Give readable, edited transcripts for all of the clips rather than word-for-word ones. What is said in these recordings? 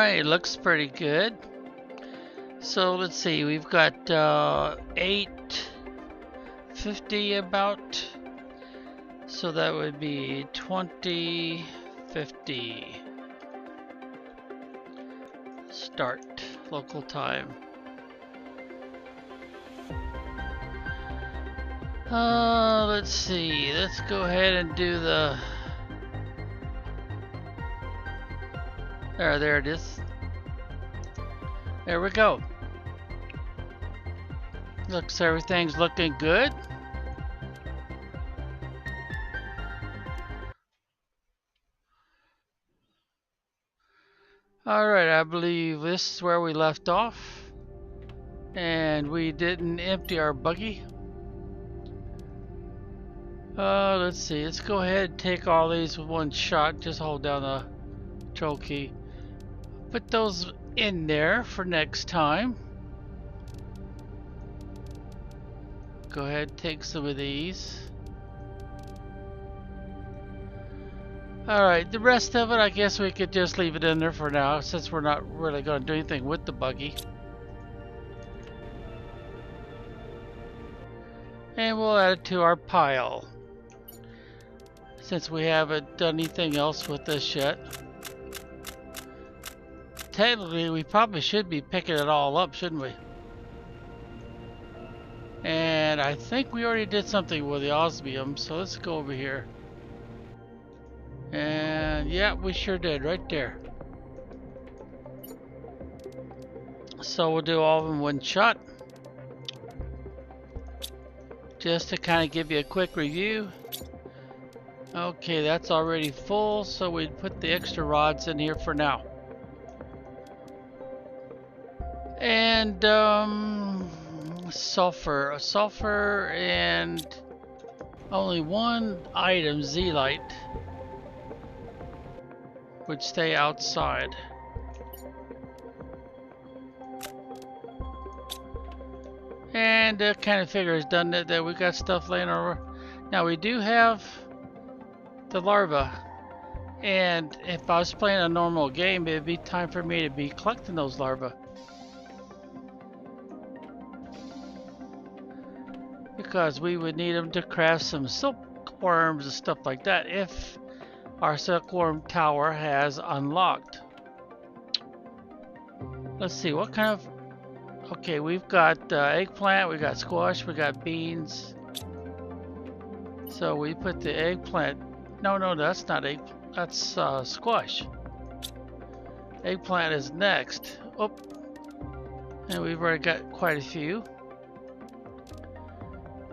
Alright, looks pretty good. So let's see, we've got 850 about. So that would be 2050. Start local time. Let's see, let's go ahead and do the... There it is. There we go. Looks everything's looking good. Alright, I believe this is where we left off. And we didn't empty our buggy. Let's see, let's go ahead and take all these with one shot. Just hold down the control key. Put those in there for next time. Go ahead and take some of these. Alright, the rest of it I guess we could just leave it in there for now since we're not really going to do anything with the buggy. And we'll add it to our pile since we haven't done anything else with this yet. Technically we probably should be picking it all up, shouldn't we? And I think we already did something with the osmium, so let's go over here. And yeah, we sure did right there. So we'll do all of them in one shot. Just to kind of give you a quick review. Okay, that's already full, so we put the extra rods in here for now. And sulfur and only one item, Z-light, would stay outside. And kind of figures, doesn't it, that we got stuff laying over. Now we do have the larva, and if I was playing a normal game, it'd be time for me to be collecting those larvae. Because we would need them to craft some silkworms and stuff like that if our silkworm tower has unlocked. Let's see, what kind of... Okay, we've got eggplant, we got squash, we got beans. So we put the eggplant... No, that's not egg. That's squash. Eggplant is next. Oh, and we've already got quite a few.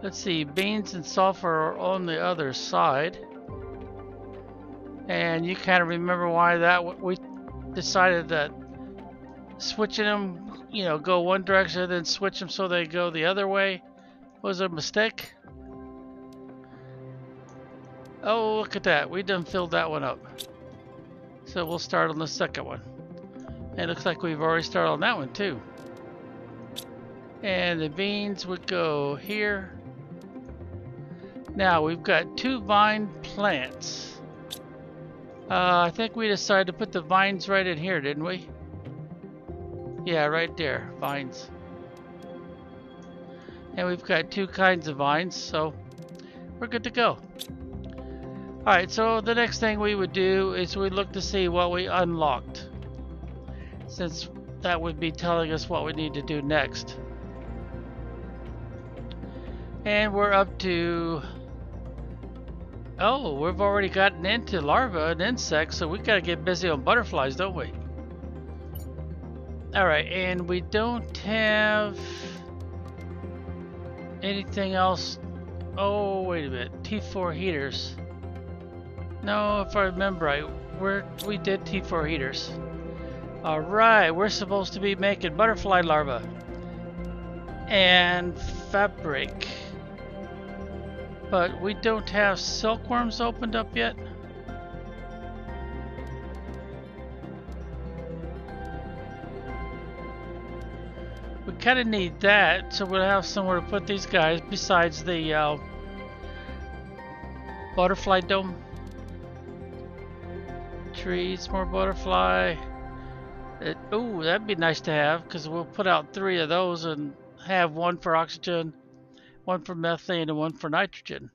Let's see, beans and sulfur are on the other side. And you kind of remember why that we decided that switching them, you know, go one direction then switch them so they go the other way was a mistake. Oh, look at that. We done filled that one up. So we'll start on the second one. And it looks like we've already started on that one too. And the beans would go here. Now we've got 2 vine plants. I think we decided to put the vines right in here, didn't we? Yeah, right there, vines. And we've got 2 kinds of vines, so we're good to go. Alright, so the next thing we would do is we'd look to see what we unlocked, since that would be telling us what we need to do next. And we're up to... Oh, we've already gotten into larvae and insects, so we gotta get busy on butterflies, don't we? Alright, and we don't have anything else. Oh, wait a minute. T4 heaters. No, if I remember right, we did T4 heaters. Alright, we're supposed to be making butterfly larvae and fabric. But we don't have silkworms opened up yet. We kind of need that, so we'll have somewhere to put these guys besides the butterfly dome. Trees, more butterfly. Ooh, that'd be nice to have, because we'll put out 3 of those and have 1 for oxygen, 1 for methane, and 1 for nitrogen.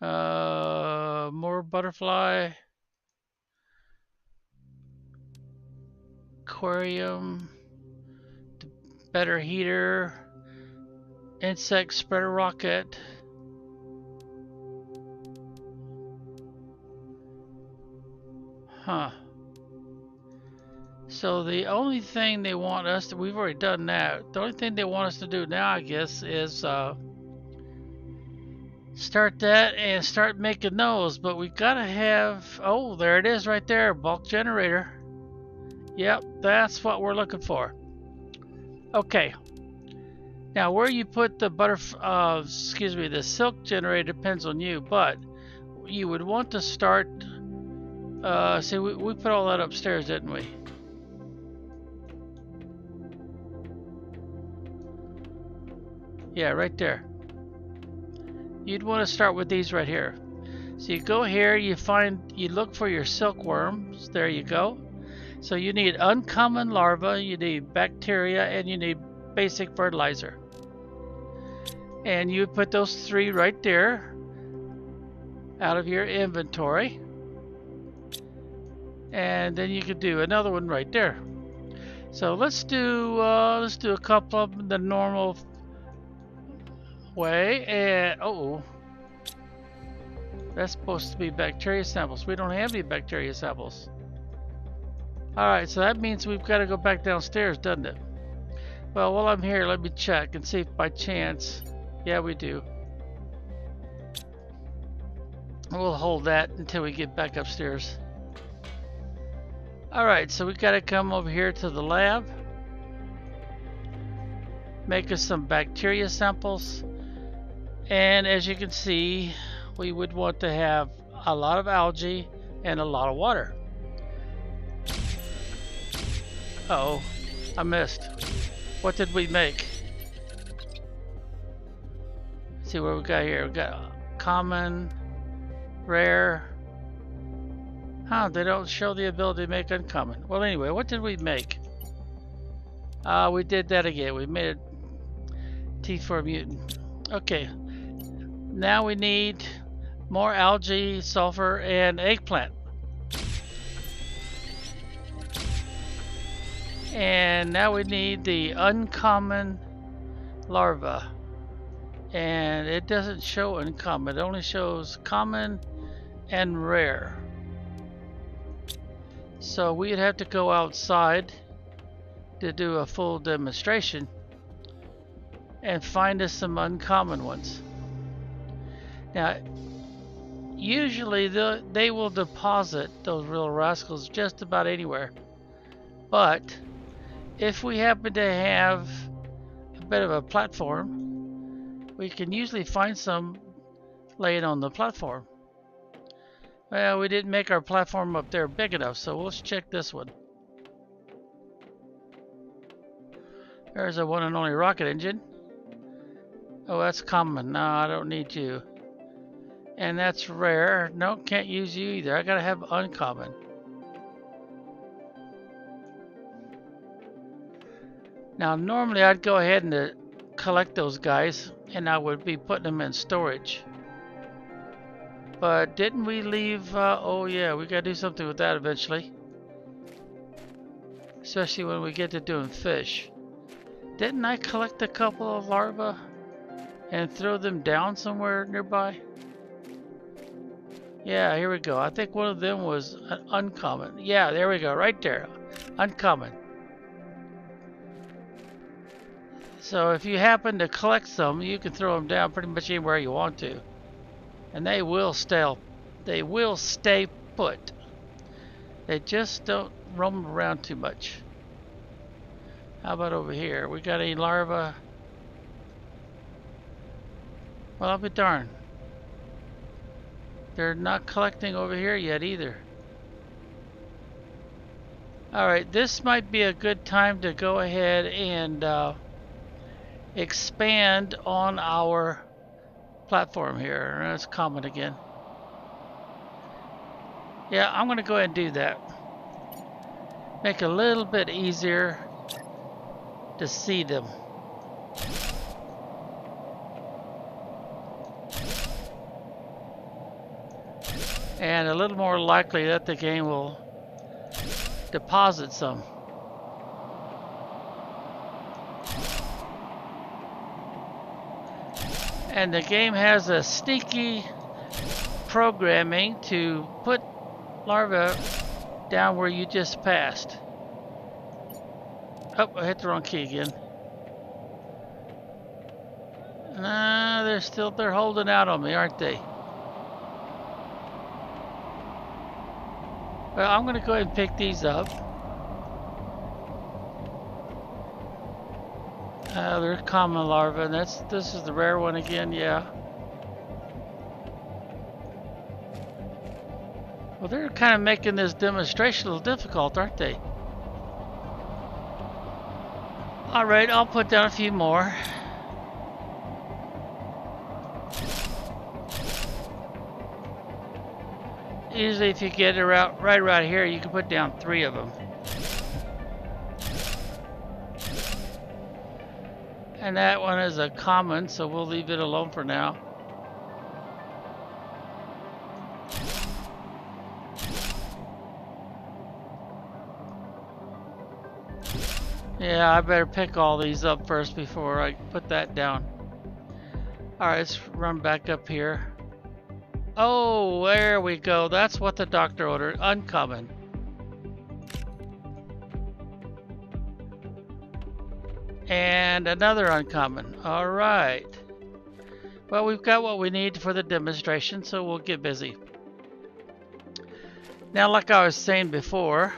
More butterfly. Aquarium. Better heater. Insect spreader rocket. Huh. So the only thing they want us to, we've already done that. The only thing they want us to do now, I guess, is start that and start making those. But we gotta have, oh, there it is right there, bulk generator. Yep, that's what we're looking for. Okay. Now where you put the the silk generator depends on you, but you would want to start, see, we put all that upstairs, didn't we? Yeah, right there. You'd want to start with these right here. So you go here, you look for your silkworms. There you go. So you need uncommon larvae, you need bacteria, and you need basic fertilizer. And you put those 3 right there out of your inventory. And then you could do another one right there. So let's do a couple of them the normal way. And that's supposed to be bacteria samples. We don't have any bacteria samples. Alright, so that means we've got to go back downstairs, doesn't it? Well, while I'm here, let me check and see if by chance, yeah, we do. We'll hold that until we get back upstairs. Alright, so we got to come over here to the lab. Make us some bacteria samples. And as you can see, we would want to have a lot of algae and a lot of water. Uh-oh, I missed. What did we make? Let's see what we got here. We got common, rare. Huh, they don't show the ability to make uncommon. Well, anyway, what did we make? We did that again. We made a T4 mutant. Okay. Now we need more algae, sulfur, and eggplant. And now we need the uncommon larva. And it doesn't show uncommon. It only shows common and rare. So we'd have to go outside to do a full demonstration and find us some uncommon ones. Now, usually they will deposit those little rascals just about anywhere. But if we happen to have a bit of a platform, we can usually find some laying on the platform. Well, we didn't make our platform up there big enough, so let's check this one. There's a one and only rocket engine. Oh, that's common. No, I don't need you. And that's rare. No, can't use you either. I gotta have uncommon. Now, normally I'd go ahead and collect those guys, and I would be putting them in storage. But didn't we leave? Oh yeah, we gotta do something with that eventually. Especially when we get to doing fish. Didn't I collect a couple of larvae and throw them down somewhere nearby? Yeah, here we go. I think one of them was an uncommon. Yeah, there we go, right there. Uncommon. So if you happen to collect some, you can throw them down pretty much anywhere you want to. And they will stay put. They just don't roam around too much. How about over here? We got any larvae? Well, I'll be darned. They're not collecting over here yet either. Alright, this might be a good time to go ahead and expand on our platform here. That's common again. Yeah, I'm going to go ahead and do that. make it a little bit easier to see them. And a little more likely that the game will deposit some. And the game has a sneaky programming to put larvae down where you just passed. Oh, I hit the wrong key again. Nah, they're holding out on me, aren't they? Well, I'm gonna go ahead and pick these up. They're common larvae, and this is the rare one again, yeah. Well, they're kind of making this demonstration a little difficult, aren't they? Alright, I'll put down a few more. Usually if you get it right around here, you can put down 3 of them. And that one is a common, so we'll leave it alone for now. Yeah, I better pick all these up first before I put that down. Alright, let's run back up here. Oh, there we go. That's what the doctor ordered. Uncommon. And another uncommon. Alright. Well, we've got what we need for the demonstration, so we'll get busy. Now, like I was saying before,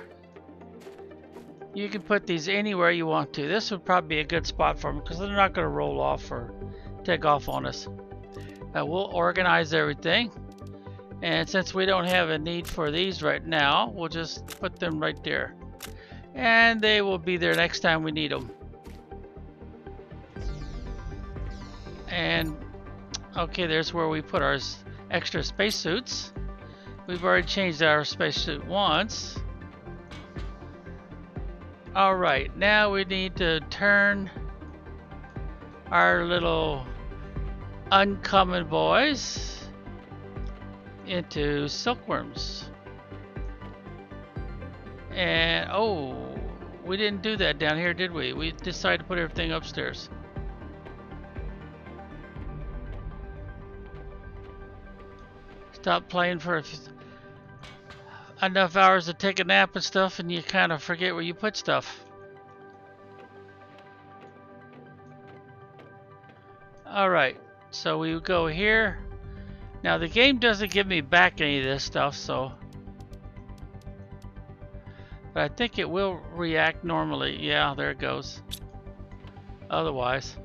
you can put these anywhere you want to. This would probably be a good spot for them because they're not going to roll off or take off on us. We'll organize everything. And since we don't have a need for these right now, we'll just put them right there. And they will be there next time we need them. And okay, there's where we put our extra spacesuits. We've already changed our spacesuit once. Alright, now we need to turn our little uncommon boys into silkworms. And oh, we didn't do that down here, did we? We decided to put everything upstairs. Stop playing for enough hours to take a nap and stuff, and you kind of forget where you put stuff. Alright, so we go here. Now the game doesn't give me back any of this stuff, so but I think it will react normally. Yeah, there it goes. Otherwise,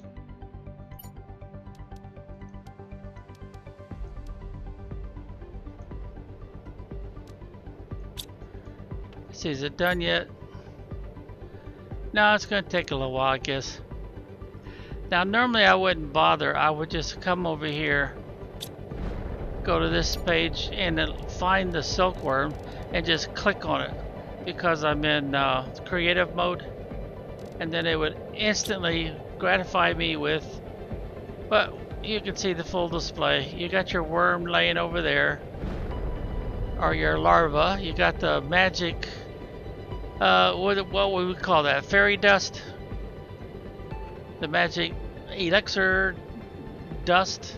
see, is it done yet? No, it's going to take a little while, I guess. Now, normally I wouldn't bother. I would just come over here, go to this page, and then find the silkworm and just click on it because I'm in creative mode, and then it would instantly gratify me with. But you can see the full display. You got your worm laying over there, or your larva. You got the magic. What would we call that? Fairy dust? The magic elixir dust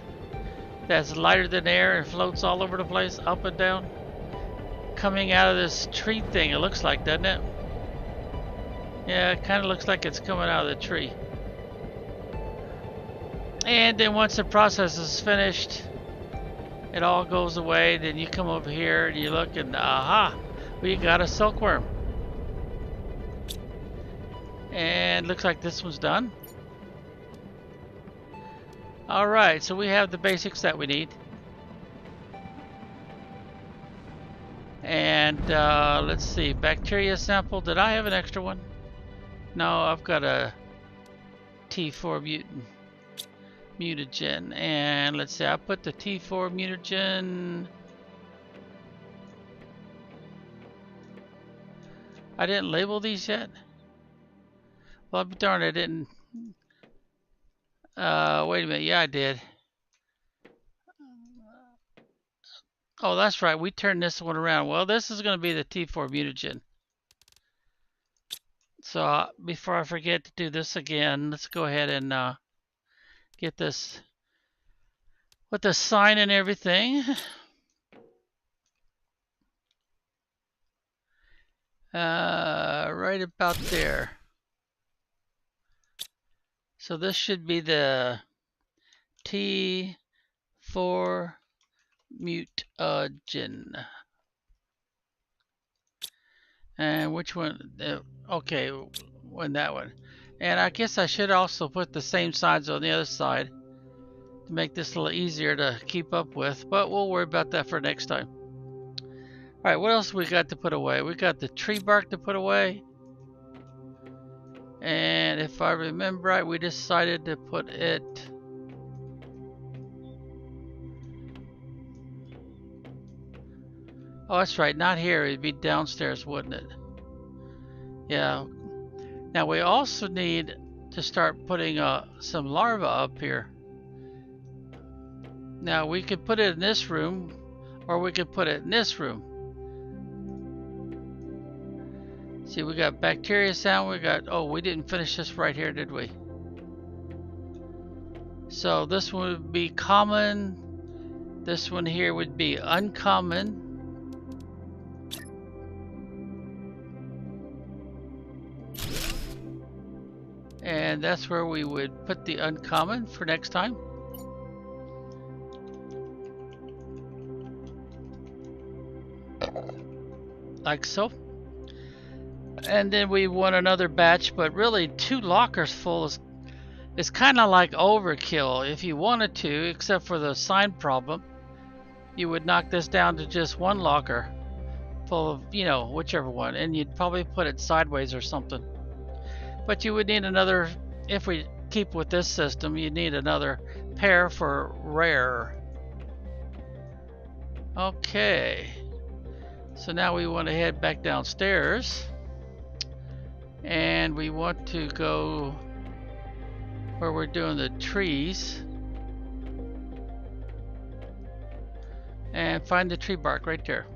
that's lighter than air and floats all over the place, up and down, coming out of this tree thing. It looks like, doesn't it? Yeah, it kind of looks like it's coming out of the tree. And then once the process is finished, it all goes away. Then you come over here and you look, and aha, we got a silkworm. And looks like this one's done. Alright, so we have the basics that we need. And let's see, bacteria sample. Did I have an extra one? No, I've got a T4 mutagen. And let's see, I put the T4 mutagen I didn't label these yet? Well, darn, I didn't. Wait a minute. Yeah, I did. Oh, that's right. We turned this one around. Well, this is going to be the T4 mutagen. So before I forget to do this again, let's go ahead and get this with the sign and everything. Right about there. So this should be the T4 mutagen. And which one? Okay, that one. And I guess I should also put the same sides on the other side to make this a little easier to keep up with, but we'll worry about that for next time. Alright, what else we got to put away? We got the tree bark to put away. And if I remember right, we decided to put it... Oh, that's right, not here. It'd be downstairs, wouldn't it? Yeah. Now we also need to start putting some larvae up here. Now we could put it in this room, or we could put it in this room. See, we got bacteria sound, we got, oh, we didn't finish this right here, did we? So this one would be common, this one here would be uncommon. And that's where we would put the uncommon for next time. Like so. And then we want another batch, but really 2 lockers full is kind of like overkill. If you wanted to, except for the sign problem, you would knock this down to just 1 locker full of, you know, whichever one, and you'd probably put it sideways or something. But you would need another, if we keep with this system, you'd need another pair for rare. Okay. So now we want to head back downstairs. And we want to go where we're doing the trees. And find the tree bark right there.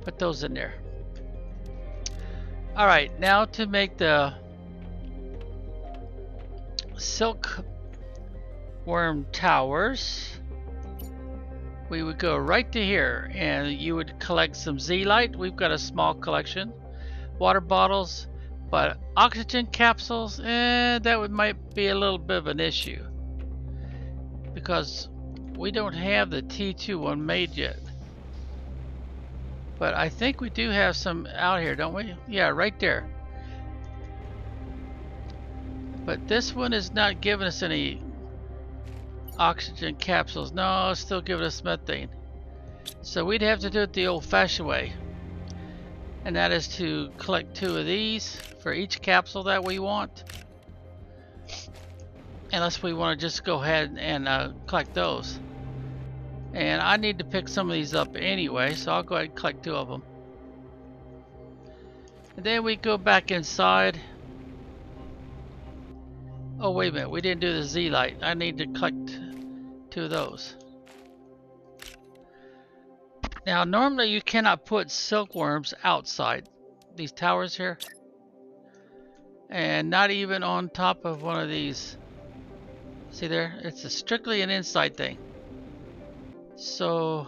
Put those in there. Alright, now to make the silkworm towers, we would go right to here and you would collect some Z-light. We've got a small collection. Water bottles, but oxygen capsules, that might be a little bit of an issue because we don't have the T2 one made yet. But I think we do have some out here, don't we? Yeah, right there. But this one is not giving us any oxygen capsules. No, it's still giving us methane. So we'd have to do it the old-fashioned way. And that is to collect 2 of these for each capsule that we want. Unless we want to just go ahead and collect those. And I need to pick some of these up anyway, so I'll go ahead and collect 2 of them. And then we go back inside. Oh, wait a minute, we didn't do the Z-light. I need to collect 2 of those. Now, normally you cannot put silkworms outside these towers here. And not even on top of one of these. See there? It's strictly an inside thing. So,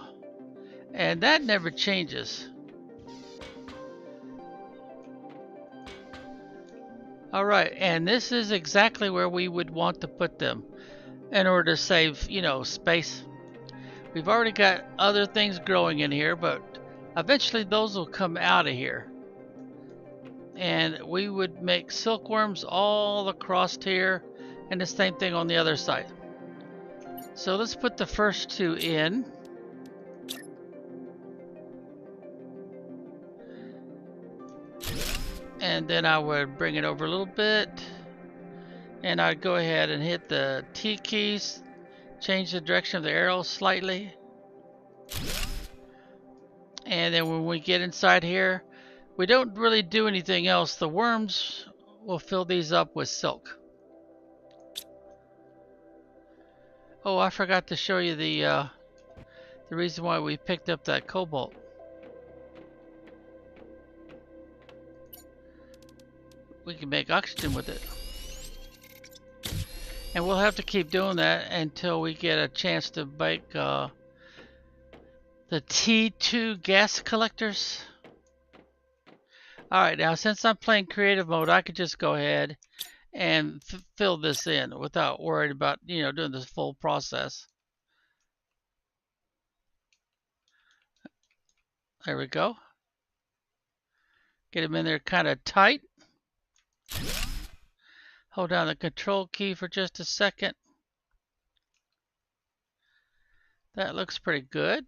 and that never changes. Alright, and this is exactly where we would want to put them in order to save, you know, space. We've already got other things growing in here, but eventually those will come out of here. And we would make silkworms all across here, and the same thing on the other side. So let's put the first 2 in. And then I would bring it over a little bit. And I'd go ahead and hit the T keys. Change the direction of the arrow slightly. And then when we get inside here, we don't really do anything else. The worms will fill these up with silk. Oh, I forgot to show you the reason why we picked up that cobalt. We can make oxygen with it. And we'll have to keep doing that until we get a chance to make the T2 gas collectors. Alright, now since I'm playing creative mode, I could just go ahead and fill this in without worrying about, doing this full process. There we go. Get them in there kind of tight. Hold down the control key for just a second. That looks pretty good.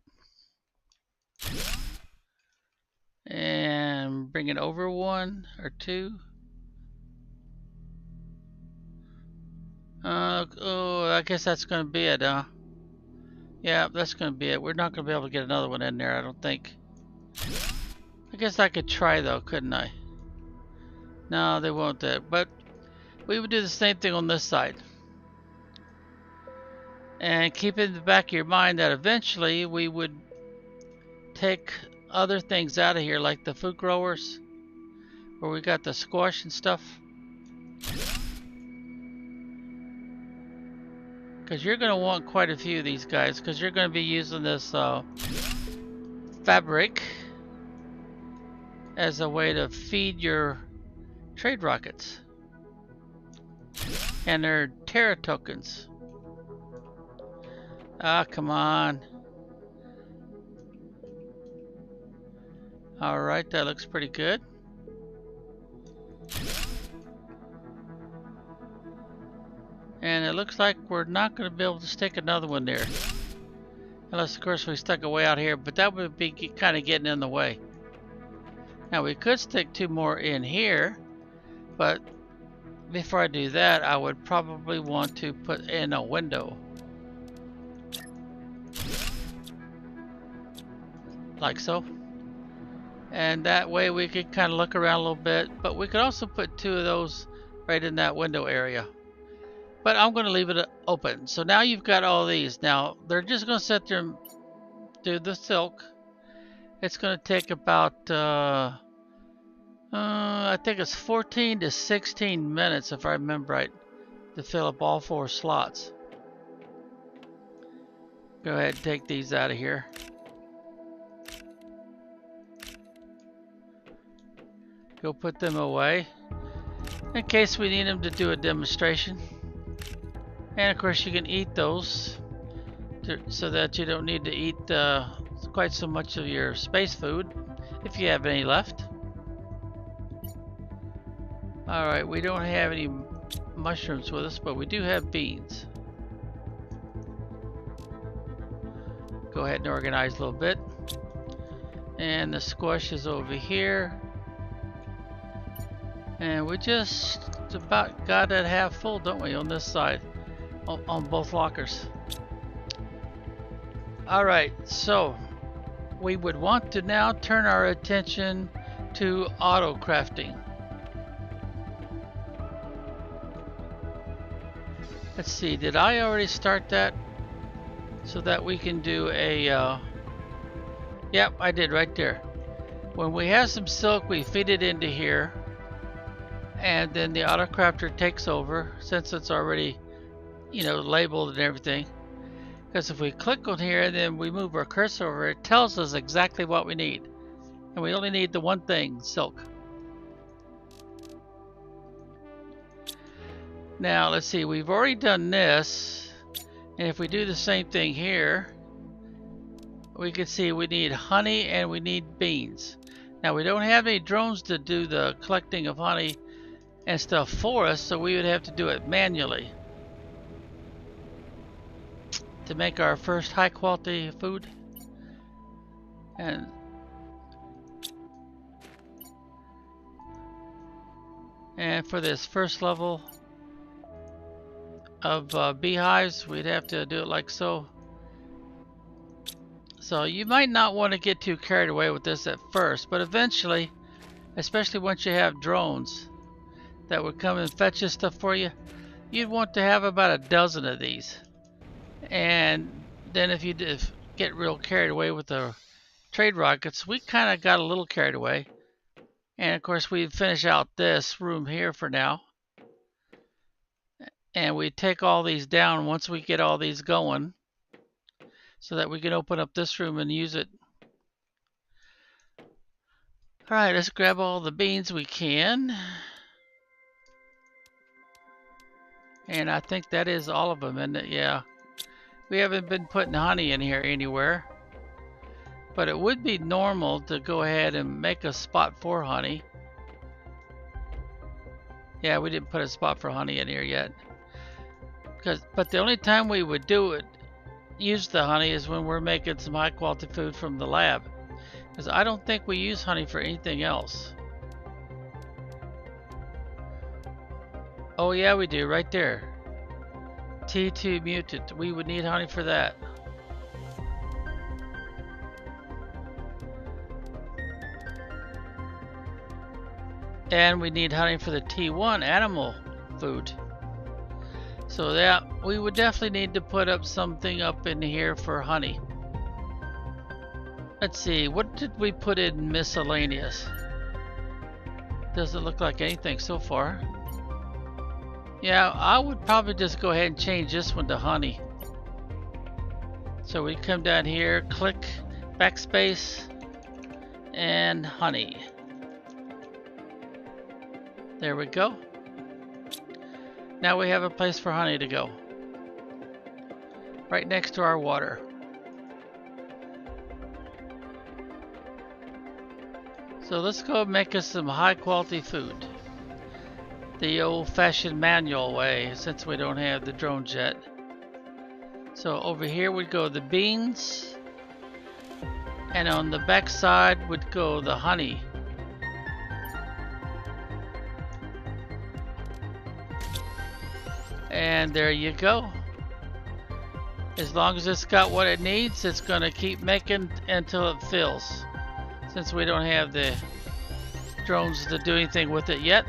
And bring it over 1 or 2. Oh, I guess that's going to be it, huh? Yeah, that's going to be it. We're not going to be able to get another one in there, I don't think. I guess I could try though, couldn't I? No, they won't do it. But we would do the same thing on this side. And keep in the back of your mind that eventually we would take other things out of here, like the food growers, where we got the squash and stuff. Because you're going to want quite a few of these guys, because you're going to be using this fabric as a way to feed your trade rockets. And they're Terra tokens. Ah, come on. Alright, that looks pretty good. And it looks like we're not going to be able to stick another one there. Unless, of course, we stuck it way out here. But that would be kind of getting in the way. Now, we could stick 2 more in here. But before I do that, I would probably want to put in a window. Like so. And that way we could kind of look around a little bit. But we could also put 2 of those right in that window area. But I'm going to leave it open. So now you've got all these. Now they're just going to sit there and do the silk. It's going to take about I think it's 14 to 16 minutes, if I remember right, to fill up all 4 slots. Go ahead and take these out of here. Go put them away in case we need them to do a demonstration. And of course you can eat those so that you don't need to eat quite so much of your space food if you have any left. Alright, we don't have any mushrooms with us, but we do have beans. Go ahead and organize a little bit. And the squash is over here. And we just about got it half full, don't we, on this side, on both lockers. Alright, so we would want to now turn our attention to auto crafting. Let's see, did I already start that so that we can do a yep, I did right there. When we have some silk, we feed it into here, and then the auto crafter takes over since it's already, labeled and everything. Because if we click on here and then we move our cursor over, it tells us exactly what we need. And we only need the one thing, silk. Now let's see, we've already done this, and if we do the same thing here, we can see we need honey and we need beans. Now we don't have any drones to do the collecting of honey and stuff for us, so we would have to do it manually to make our first high quality food. And for this first level of beehives, we'd have to do it like so. So you might not want to get too carried away with this at first, but eventually especially once you have drones that would come and fetch this stuff for you. You'd want to have about a dozen of these. And then if you get real carried away with the trade rockets, we kind of got a little carried away. And of course we finish out this room here for now. And we take all these down once we get all these going, so that we can open up this room and use it. Alright, let's grab all the beans we can. And I think that is all of them, isn't it? Yeah. We haven't been putting honey in here anywhere. But it would be normal to go ahead and make a spot for honey. Yeah, we didn't put a spot for honey in here yet. But the only time we would use the honey is when we're making some high quality food from the lab. Because I don't think we use honey for anything else. Oh yeah, we do, right there. T2 mutant. We would need honey for that. And we need honey for the T1 animal food. So that we would definitely need to put up something up in here for honey. Let's see, what did we put in miscellaneous? Doesn't look like anything so far. Yeah, I would probably just go ahead and change this one to honey. So we come down here, click backspace, and honey. There we go. Now we have a place for honey to go. Right next to our water. So let's go make us some high quality food. The old-fashioned manual way, since we don't have the drones yet. So over here would go the beans, and on the back side would go the honey. And there you go. As long as it's got what it needs, it's gonna keep making until it fills. Since we don't have the drones to do anything with it yet.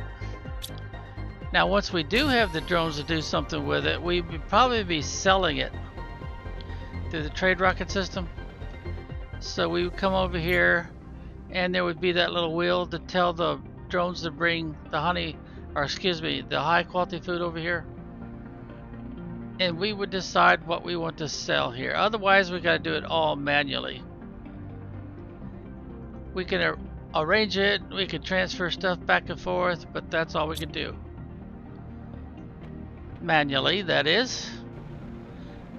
Now once we do have the drones to do something with it, we would probably be selling it through the trade rocket system. So we would come over here and there would be that little wheel to tell the drones to bring the honey, or excuse me, the high quality food over here. And we would decide what we want to sell here. Otherwise we got to do it all manually. We can arrange it, we can transfer stuff back and forth, but that's all we can do. Manually, that is.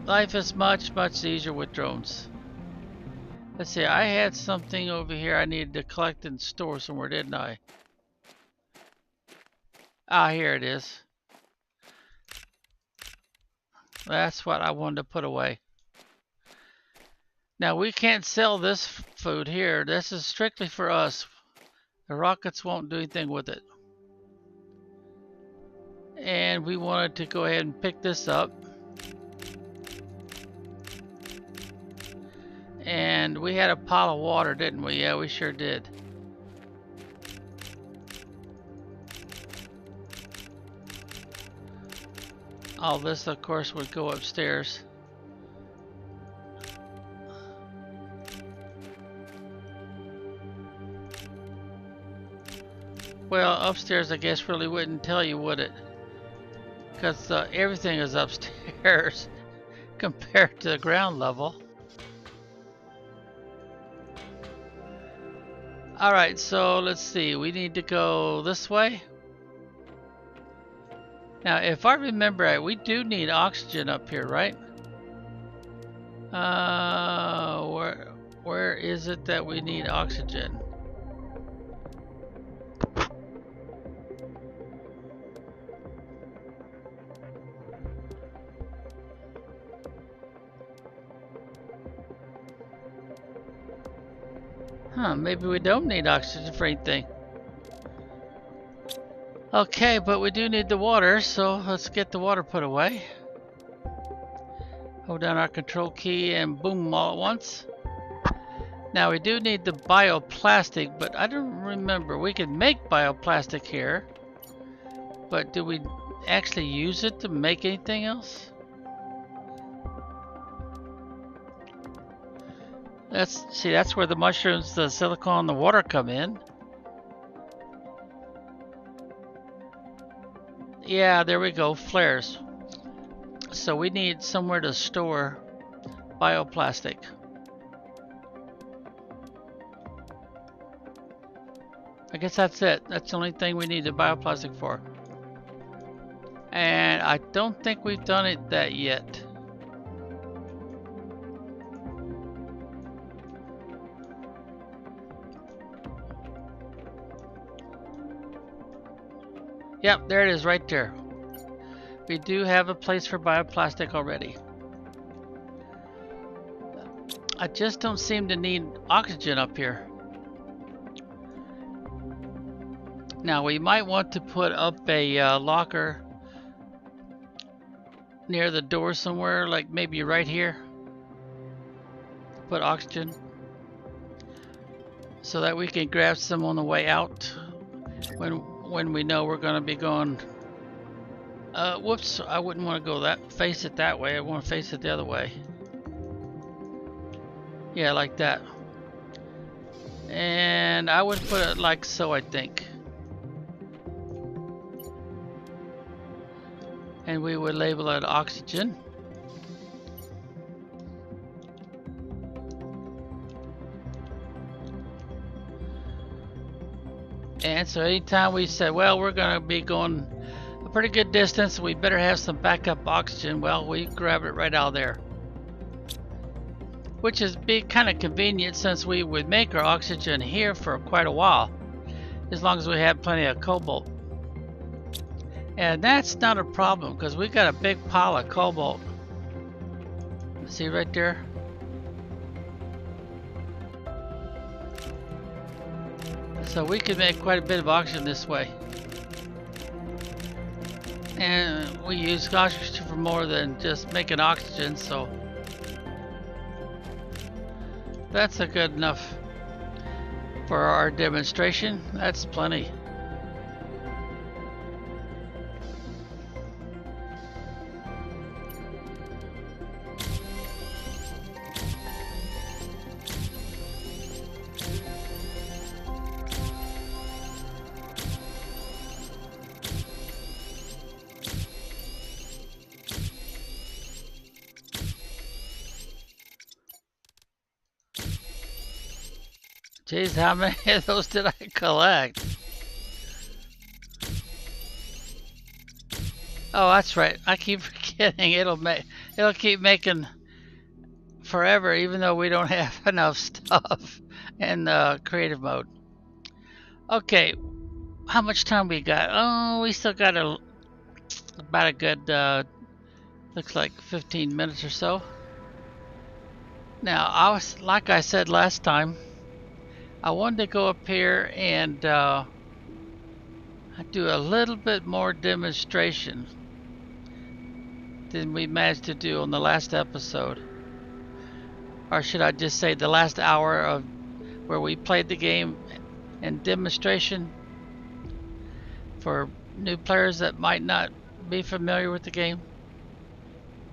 Life is much, much easier with drones. Let's see, I had something over here I needed to collect and store somewhere, didn't I? Ah, here it is. That's what I wanted to put away. Now we can't sell this food here. This is strictly for us. The rockets won't do anything with it. And we wanted to go ahead and pick this up. And we had a pile of water, didn't we? Yeah, we sure did. All this, of course, would go upstairs. Well, upstairs, I guess, really wouldn't tell you, would it? Because everything is upstairs compared to the ground level. Alright, so let's see. We need to go this way. Now, if I remember right, we do need oxygen up here, right? Where is it that we need oxygen? Huh, maybe we don't need oxygen for anything. Okay, but we do need the water, so let's get the water put away. Hold down our control key and boom, all at once. Now we do need the bioplastic, but I don't remember. We can make bioplastic here, but do we actually use it to make anything else? That's where the mushrooms, the silicone, the water come in. Yeah, there we go, flares. So we need somewhere to store bioplastic. I guess that's it. That's the only thing we need the bioplastic for. And I don't think we've done that yet. Yep, there it is right there. We do have a place for bioplastic already. I just don't seem to need oxygen up here. Now we might want to put up a locker near the door somewhere, like maybe right here. Put oxygen so that we can grab some on the way out when we know we're going to be going. Whoops, I wouldn't want to go face it that way. I want to face it the other way. Yeah, like that. And I would put it like so, I think. And we would label it oxygen. And so anytime we say, well, we're going to be going a pretty good distance, we better have some backup oxygen, well, we grab it right out of there. Which is kind of convenient since we would make our oxygen here for quite a while, as long as we have plenty of cobalt. And that's not a problem because we got a big pile of cobalt. See right there? So we could make quite a bit of oxygen this way. And we use oxygen for more than just making oxygen, so that's a good enough for our demonstration. That's plenty. Jeez, how many of those did I collect? Oh, that's right. I keep forgetting it'll keep making forever, even though we don't have enough stuff in creative mode. Okay, how much time we got? Oh, we still got about a good looks like 15 minutes or so. Now, like I said last time, I wanted to go up here and do a little bit more demonstration than we managed to do on the last episode. Or should I just say the last hour of where we played the game and demonstration for new players that might not be familiar with the game.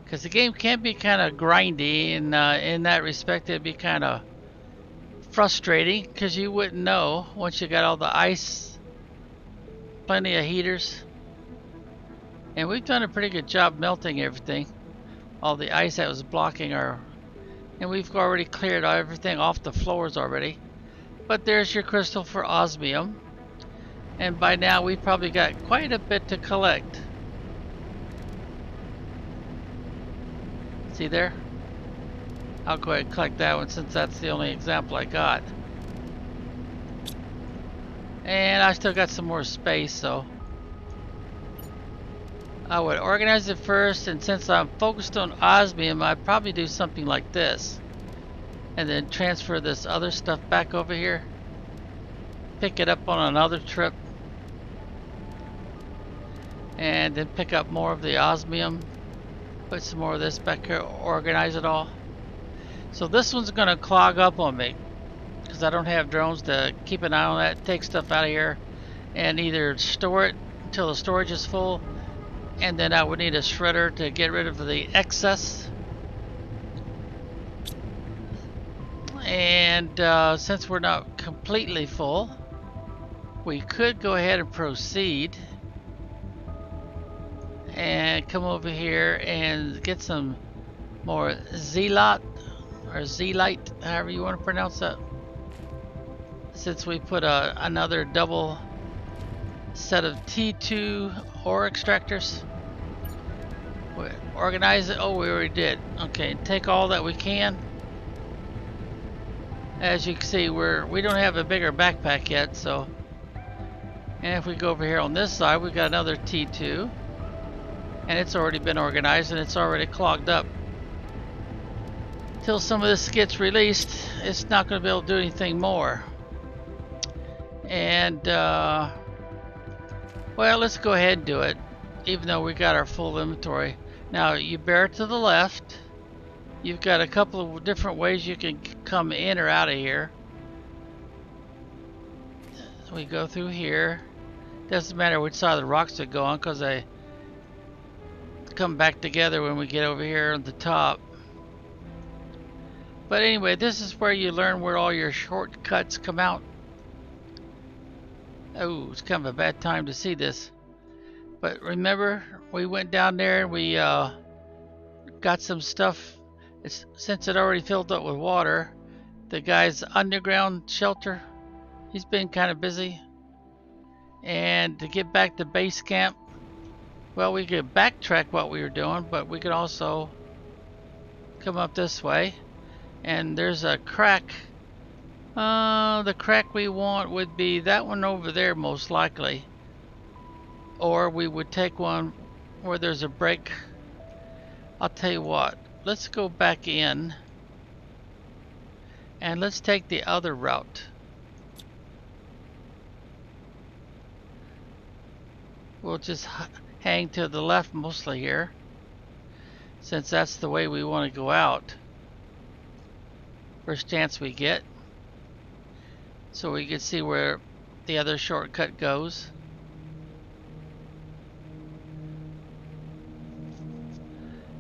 Because the game can be kind of grindy, and in that respect it'd be kind of frustrating because you wouldn't know once you got all the ice, plenty of heaters, and we've done a pretty good job melting everything, all the ice that was blocking our, and we've already cleared everything off the floors already. But there's your crystal for osmium, and by now we've probably got quite a bit to collect. See there? I'll go ahead and collect that one since that's the only example I got. And I still got some more space, so I would organize it first, and since I'm focused on osmium, I'd probably do something like this. And then transfer this other stuff back over here. Pick it up on another trip. And then pick up more of the osmium. Put some more of this back here, organize it all. So this one's going to clog up on me. because I don't have drones to keep an eye on that, take stuff out of here, and either store it until the storage is full, and then I would need a shredder to get rid of the excess. And since we're not completely full, we could go ahead and proceed and come over here and get some more zealot or zeolite, however you want to pronounce that. Since we put another double set of T2 ore extractors. We organize it. Oh, we already did. Okay, take all that we can. As you can see, we don't have a bigger backpack yet, so. And if we go over here on this side, we've got another T2. And it's already been organized and it's already clogged up. Till some of this gets released, it's not going to be able to do anything more. And, well, let's go ahead and do it, even though we got our full inventory. Now, you bear to the left. You've got a couple of different ways you can come in or out of here. We go through here. Doesn't matter which side of the rocks they go on, because they come back together when we get over here on the top. But anyway, this is where you learn where all your shortcuts come out. Oh, it's kind of a bad time to see this. But remember, we went down there and we got some stuff. Since it already filled up with water, the guy's underground shelter, he's been kind of busy. And to get back to base camp, well, we could backtrack what we were doing, but we could also come up this way. And there's a crack. The crack we want would be that one over there, most likely. Or we would take one where there's a break. I'll tell you what, let's go back in and let's take the other route. We'll just hang to the left mostly here, since that's the way we want to go out. First chance we get, so we can see where the other shortcut goes.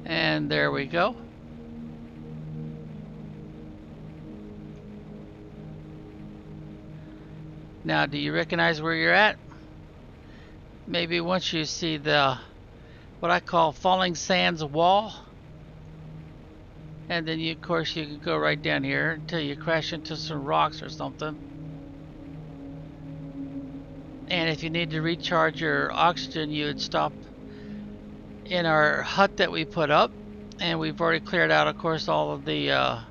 And there we go. Now, do you recognize where you're at? Maybe once you see the what I call falling sands wall, and then of course you can go right down here until you crash into some rocks or something. And if you need to recharge your oxygen, you would stop in our hut that we put up, and we've already cleared out, of course, all of the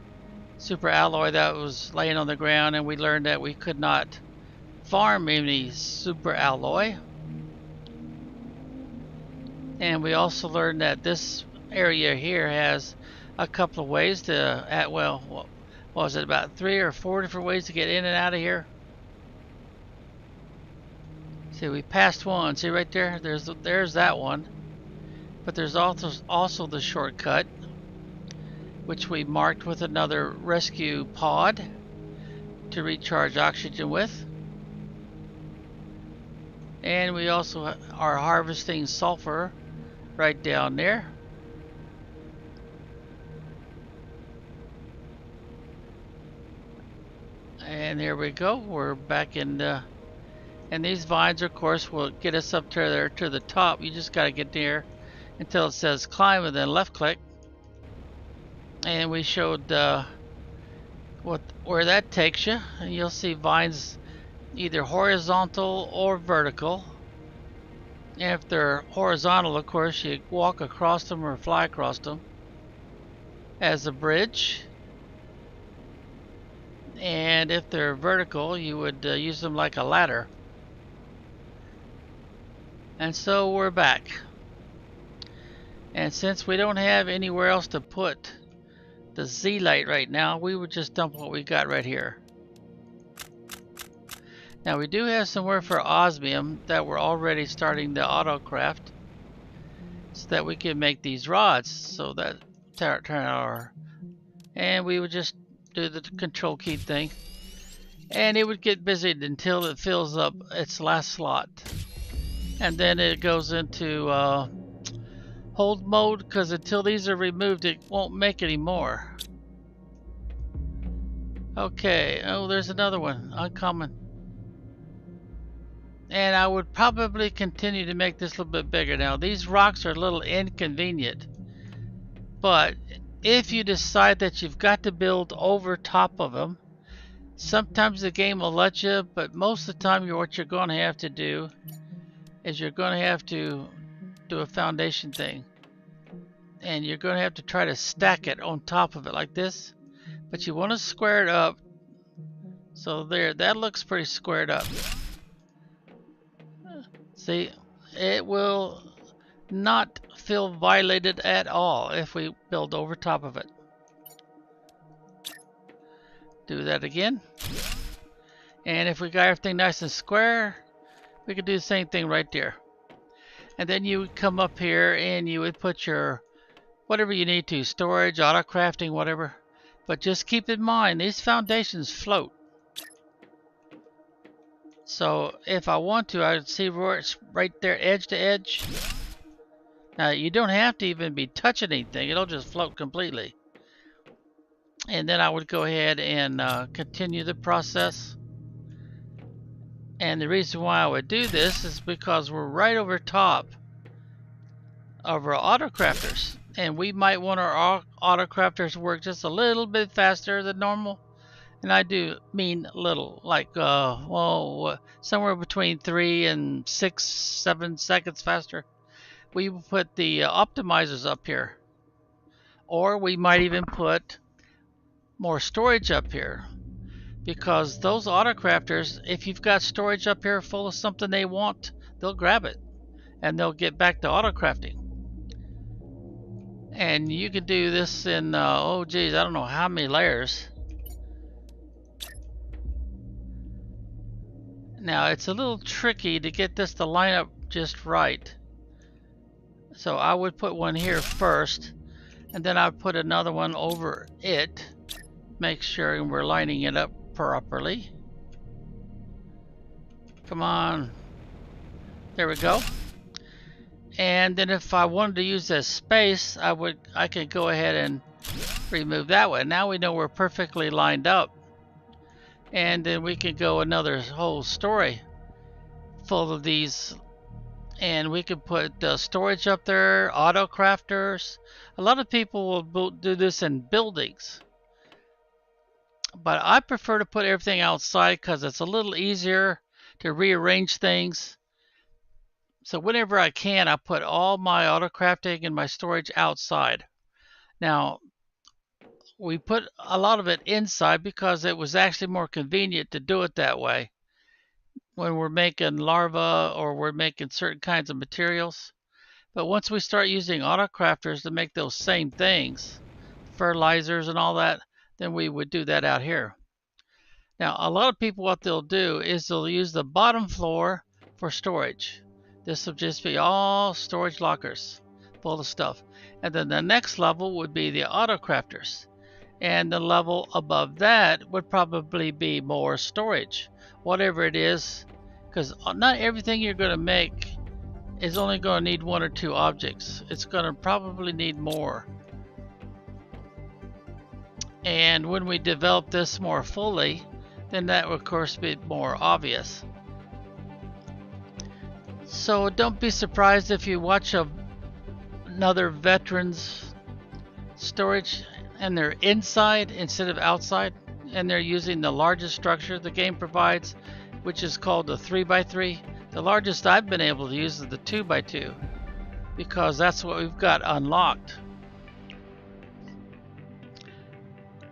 super alloy that was laying on the ground, and we learned that we could not farm any super alloy. And we also learned that this area here has a couple of ways to, well, what was it, about 3 or 4 different ways to get in and out of here. See, we passed one. See right there? There's that one. But there's also the shortcut, which we marked with another rescue pod to recharge oxygen with. And we also are harvesting sulfur right down there. And here we go. We're back in the, and these vines, of course, will get us up to there to the top. You just got to get there until it says climb, and then left click. And we showed where that takes you, and you'll see vines either horizontal or vertical. And if they're horizontal, of course, you walk across them or fly across them as a bridge. And if they're vertical, you would use them like a ladder. And so we're back. And since we don't have anywhere else to put the zeolite right now, we would just dump what we got right here. Now we do have somewhere for osmium that we're already starting the auto craft, so that we can make these rods. So that turn our, and we would just do the control key thing. and it would get busy until it fills up its last slot, and then it goes into hold mode, because until these are removed it won't make any more. Okay, oh, there's another one, uncommon. And I would probably continue to make this a little bit bigger. Now these rocks are a little inconvenient, but if you decide that you've got to build over top of them, sometimes the game will let you, but most of the time what you're going to have to do is you're going to have to do a foundation thing, and you're going to have to try to stack it on top of it like this, but you want to square it up. So there, that looks pretty squared up. See, it will not feel violated at all if we build over top of it. Do that again. And if we got everything nice and square, we could do the same thing right there. And then you would come up here and you would put your whatever you need to, storage, auto crafting, whatever. But just keep in mind, these foundations float. So if I want to, I would see where it's right there, edge to edge. Now you don't have to even be touching anything, it'll just float completely. And then I would go ahead and continue the process. And the reason why I would do this is because we're right over top of our auto crafters, and we might want our auto crafters to work just a little bit faster than normal. And I do mean little, like well, somewhere between 3 and 6, 7 seconds faster. We will put the optimizers up here, or we might even put more storage up here, because those auto crafters, if you've got storage up here full of something they want, they'll grab it and they'll get back to auto crafting. And you can do this in oh geez, I don't know how many layers. Now it's a little tricky to get this to line up just right, so I would put one here first, and then I would put another one over it. Make sure we're lining it up properly. Come on, there we go. And then if I wanted to use this space, I could go ahead and remove that one. Now we know we're perfectly lined up. And then we can go another whole story full of these, and we can put storage up there, auto crafters. A lot of people will do this in buildings, but I prefer to put everything outside because it's a little easier to rearrange things. So whenever I can, I put all my auto crafting and my storage outside. Now we put a lot of it inside because it was actually more convenient to do it that way when we're making larvae or we're making certain kinds of materials. But once we start using auto crafters to make those same things, fertilizers and all that, then we would do that out here. Now a lot of people, what they'll do is they'll use the bottom floor for storage. This will just be all storage lockers full of stuff, and then the next level would be the auto crafters. And the level above that would probably be more storage, whatever it is, because not everything you're going to make is only going to need 1 or 2 objects. It's going to probably need more. And when we develop this more fully, then that will of course be more obvious. So don't be surprised if you watch another veteran's storage and they're inside instead of outside, and they're using the largest structure the game provides, which is called the 3x3. The largest I've been able to use is the 2x2 because that's what we've got unlocked.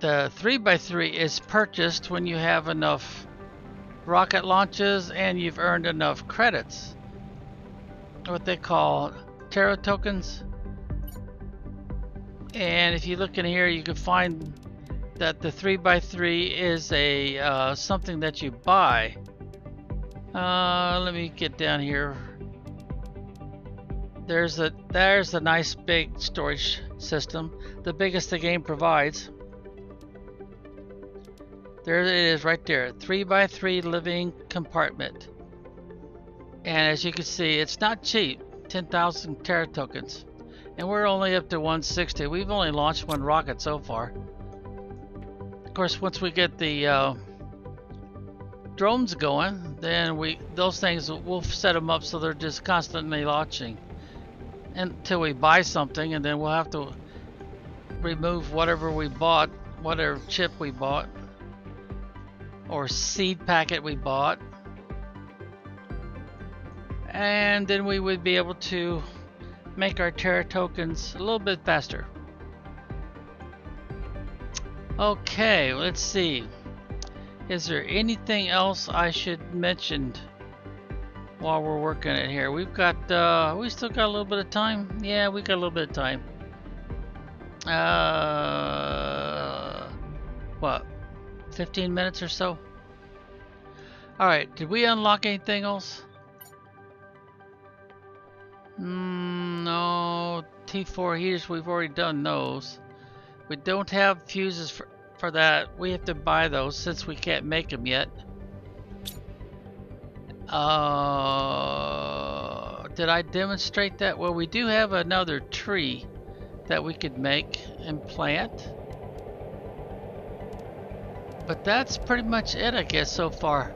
The 3x3 is purchased when you have enough rocket launches and you've earned enough credits, what they call Terra tokens. And if you look in here, you can find that the 3x3 is a something that you buy. Let me get down here. There's a nice big storage system, the biggest the game provides. There it is right there, 3x3 living compartment. And as you can see, it's not cheap, 10,000 Terra tokens. And we're only up to 160. We've only launched one rocket so far. Of course, once we get the drones going, then those things, we'll set them up so they're just constantly launching until we buy something, and then we'll have to remove whatever we bought, whatever chip we bought or seed packet we bought, and then we would be able to make our Terra tokens a little bit faster. Okay, let's see. Is there anything else I should mention while we're working it here? We've got, we still got a little bit of time. Yeah, we got a little bit of time. What? 15 minutes or so? Alright, did we unlock anything else? No. T4 heaters, we've already done those. We don't have fuses for that. We have to buy those since we can't make them yet. Did I demonstrate that? Well, we do have another tree that we could make and plant. But that's pretty much it, I guess, so far.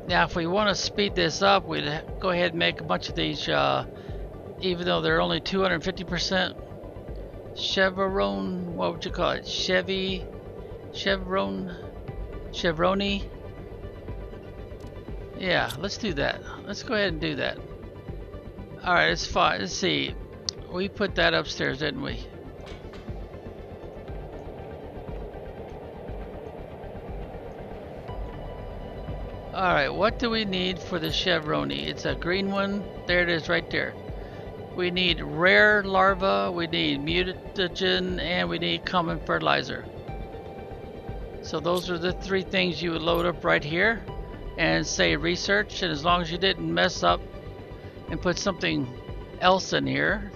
Now, if we want to speed this up, we'd go ahead and make a bunch of these, even though they're only 250%. Chevron, what would you call it? Chevroni. Yeah, let's do that. Let's go ahead and do that. Alright, it's fine. Let's see. We put that upstairs, didn't we? Alright, what do we need for the Chevroni? It's a green one. There it is right there. We need rare larva, we need mutagen, and we need common fertilizer. So those are the three things you would load up right here and say research, and as long as you didn't mess up and put something else in here,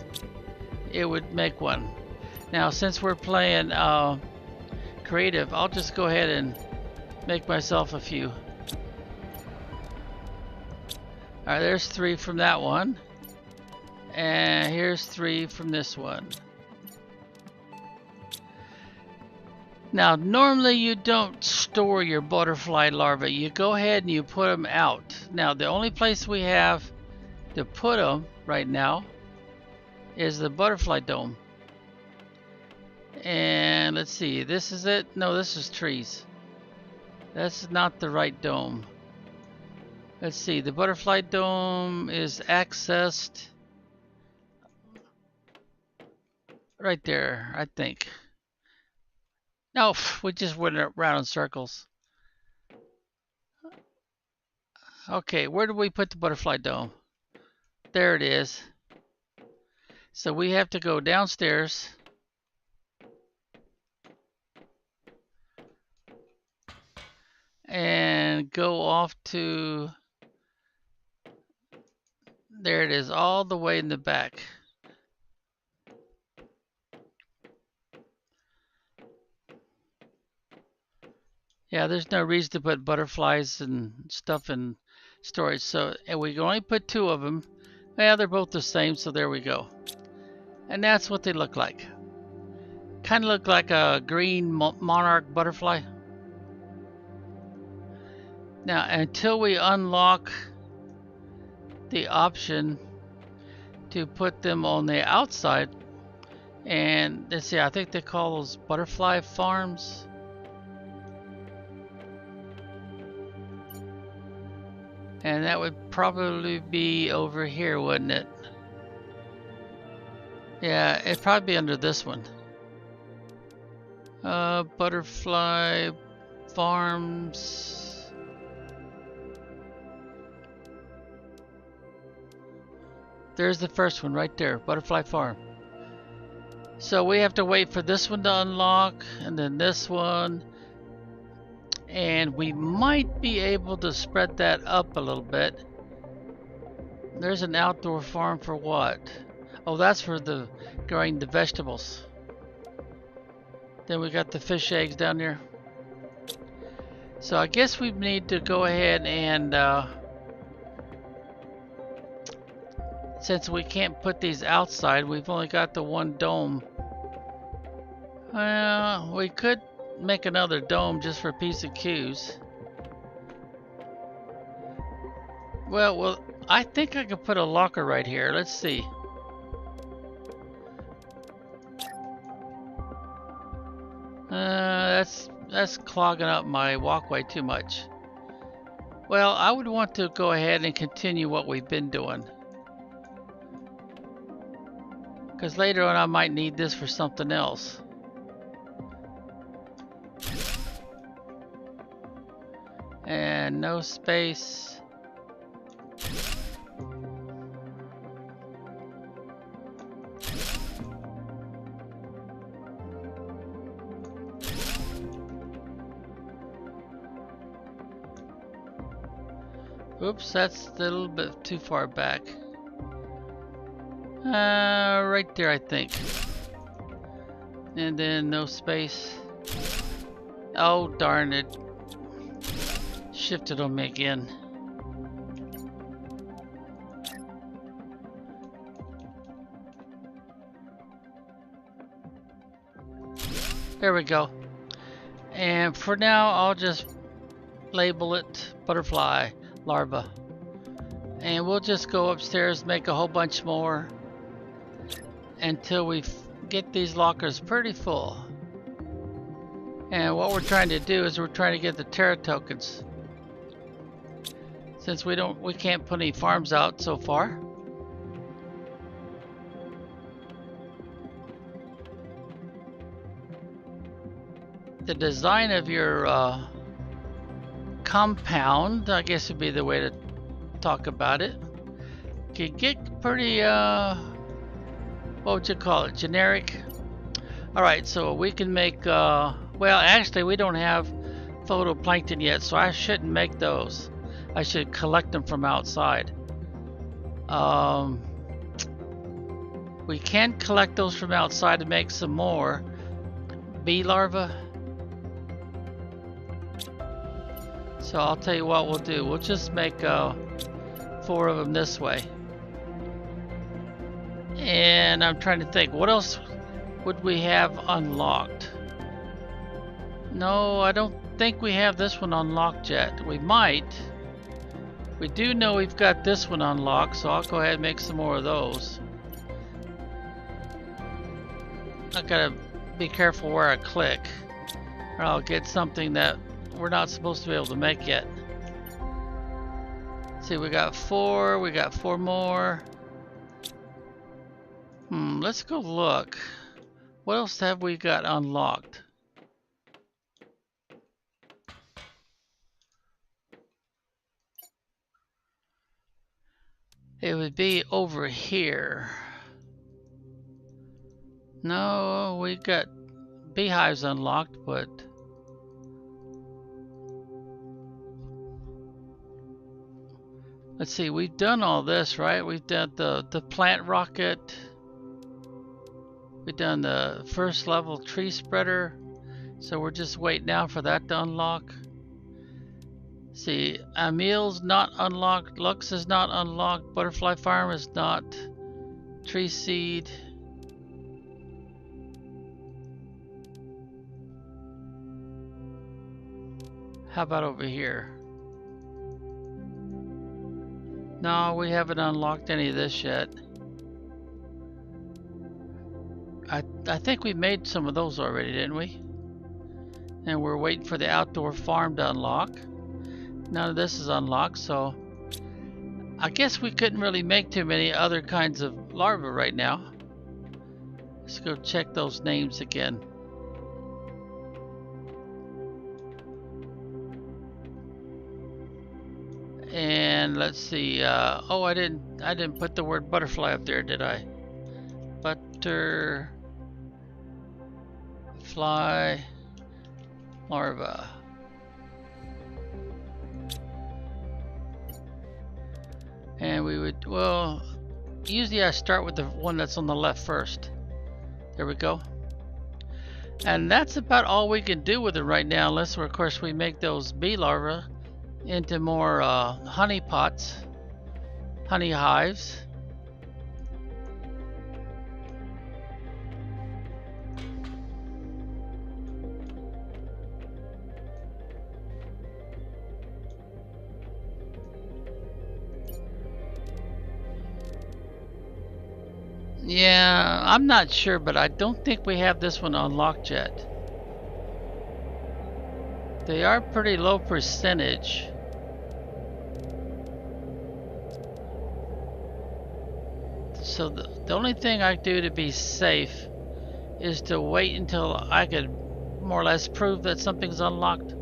it would make one. Now since we're playing creative, I'll just go ahead and make myself a few. Alright, there's 3 from that one. And here's 3 from this one. Now, normally you don't store your butterfly larvae. You go ahead and you put them out. Now, the only place we have to put them right now is the butterfly dome. And let's see, this is it? No, this is trees. That's not the right dome. Let's see, the butterfly dome is accessed right there, I think. No, we just went around in circles. Okay, where do we put the butterfly dome? There it is. So we have to go downstairs. And go off to... There it is, all the way in the back. Yeah, there's no reason to put butterflies and stuff in storage. So, and we can only put 2 of them. Yeah, they're both the same, so there we go. And that's what they look like. Kind of look like a green monarch butterfly. Now, until we unlock the option to put them on the outside, and let's see, I think they call those butterfly farms. And that would probably be over here, wouldn't it? Yeah, it'd probably be under this one. Butterfly farms. There's the first one right there, butterfly farm. So we have to wait for this one to unlock, and then this one. And we might be able to spread that up a little bit. There's an outdoor farm for what? Oh, that's for growing the vegetables. Then we got the fish eggs down there. So I guess we need to go ahead and since we can't put these outside, we've only got the one dome. We could make another dome just for P's and Q's. Well, I think I could put a locker right here. Let's see. That's clogging up my walkway too much. Well, I would want to go ahead and continue what we've been doing. Because later on I might need this for something else. And no space. Oops, that's a little bit too far back. Right there, I think. And then no space. Oh, darn it. Shifted on me again. There we go. And for now, I'll just label it butterfly larva. And we'll just go upstairs, make a whole bunch more until we get these lockers pretty full. And what we're trying to do is we're trying to get the Terra tokens. Since we can't put any farms out so far. The design of your compound, I guess would be the way to talk about it, can get pretty what would you call it, generic. Alright, so we can make well, actually we don't have photoplankton yet, so I shouldn't make those. I should collect them from outside. We can collect those from outside to make some more bee larvae. So I'll tell you what we'll do. We'll just make 4 of them this way. And I'm trying to think, what else would we have unlocked? No, I don't think we have this one unlocked yet. We might. We do know we've got this one unlocked, so I'll go ahead and make some more of those. I gotta be careful where I click, or I'll get something that we're not supposed to be able to make yet. See, we got 4, we got 4 more. Let's go look. What else have we got unlocked? It would be over here. No, we got beehives unlocked, but let's see, we've done all this, right? We've done the plant rocket. We've done the first level tree spreader. So we're just waiting now for that to unlock. See, Emil's not unlocked, Lux is not unlocked, Butterfly Farm is not, Tree Seed. How about over here? No, we haven't unlocked any of this yet. I think we made some of those already, didn't we? And we're waiting for the outdoor farm to unlock. None of this is unlocked, so I guess we couldn't really make too many other kinds of larvae right now. Let's go check those names again. And let's see. Oh, I didn't put the word butterfly up there, did I? Butterfly larva. And we would, well, usually I start with the one that's on the left first. There we go. And that's about all we can do with it right now, unless of course we make those bee larvae into more honey pots, honey hives. Yeah, I'm not sure, but I don't think we have this one unlocked yet. They are pretty low percentage. So the only thing I do to be safe is to wait until I could more or less prove that something's unlocked.